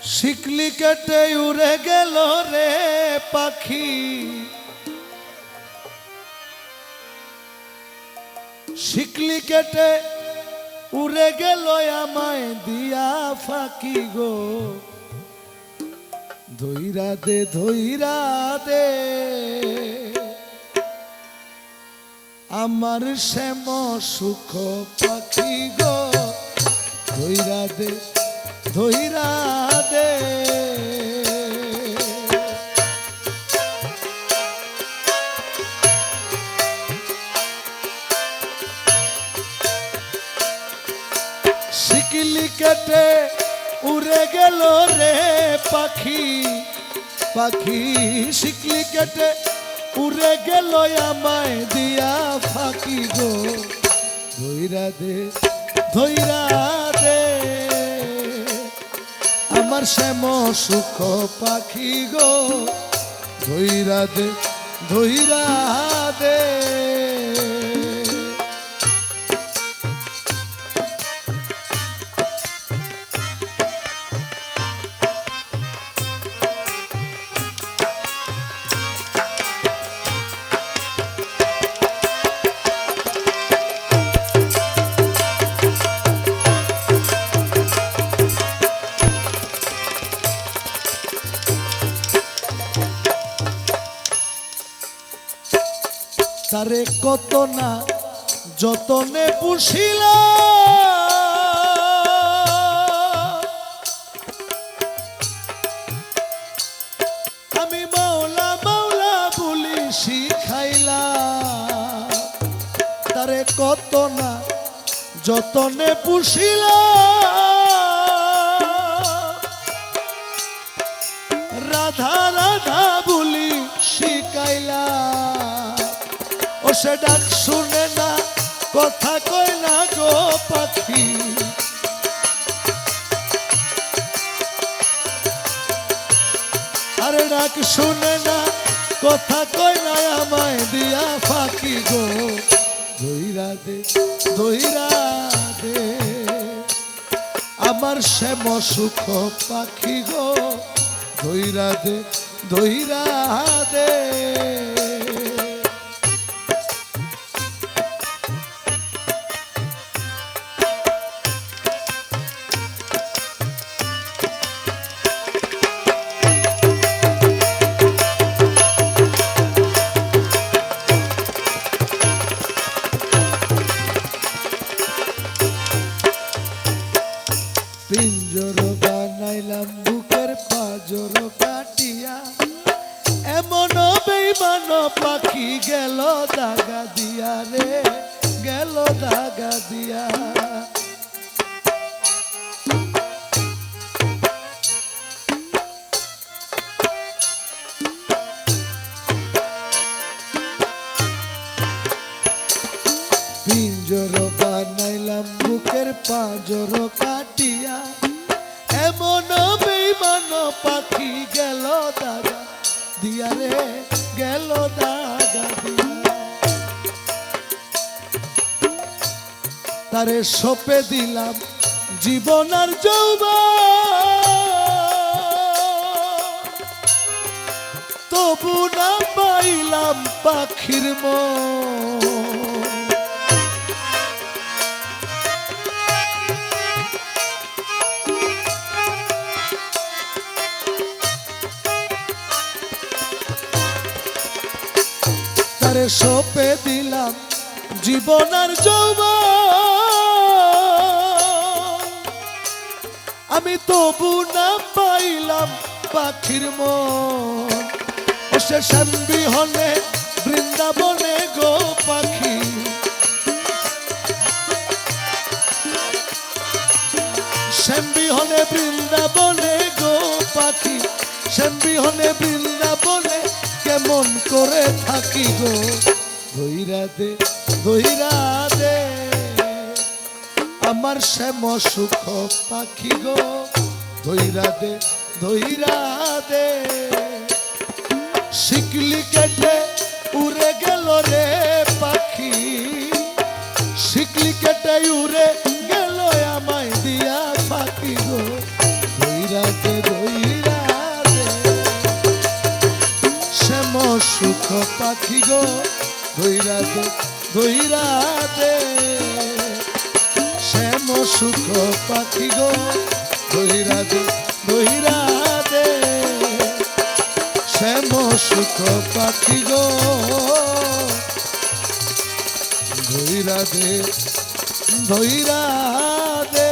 শিকলি কেটে উড়ে গেল রে পাখি, শিকলি কেটে উড়ে গেল আমায় দিয়া ফাঁকি গো। ধইরা দে ধইরা দে আমার শ্যাম সুখ পাখি গো। ধইরা দে ধইরা দে শিকলি কেটে উড়ে গেল রে পাখি, পাখি শিকলি কেটে উড়ে গেল আমায় দিয়া ফাঁকি গো। ধইরা দে ধইরা দে আমার শ্যাম সুখ পাখি গো। ধইরা দে ধইরা দে তারে কত না যতনে পুষিল, আমি মাওলা মাওলা বলি শিখাইলা। তারে কত না যতনে পুষিল, রাধা রাধা বলি শিখাইলা। ও সে ডাক শুনে না কথা কয় না গো পাখি, আরে ডাক শুনে না কথা কয় না আমায় দিয়া ফাঁকি গো। ধইরা দে ধইরা দে আমার শ্যাম সুখ পাখি গো। ধইরা দে ধইরা দে পিঞ্জর বানাইলাম বুকের পাজর কাটিয়া, এমন বেইমান পাখি গেল দাগা দিয়া রে, গেল দাগা দিয়া। পিঞ্জর বানাইলাম বুকের পাজর কাটিয়া, এমন বেইমান পাখি গেল দাগা দিয়া রে, গেল দাগা দিয়া। তারে সপে দিলাম জীবন আর যৌবন, তবু না পাইলাম পাখির মন। তারে সপে দিলাম জীবন আর যৌবন, আমি তবু না পাইলাম পাখির মন। ও সে শ্যামবিহনে বৃন্দাবনে গো পাখি, শ্যামবিহনে বৃন্দাবনে গো পাখি, শ্যামবিহনে বৃন্দাবনে কেমন করে থাকি গো। ধইরা দে ধইরা দে আমার শ্যাম সুখ পাখি গো। ধইরা দে ধইরা দে শিকলি কেটে উড়ে গেল রে পাখি, শিকলি কেটে উড়ে গেল আমায় দিয়া ফাঁকি গো। ধইরা দে পাখি গো ধইরা দে ধইরা দে শ্যাম সুখ পাখি গো ধইরা দে ধইরা দে শ্যাম সুখ পাখি গো ধইরা দে ধইরা দে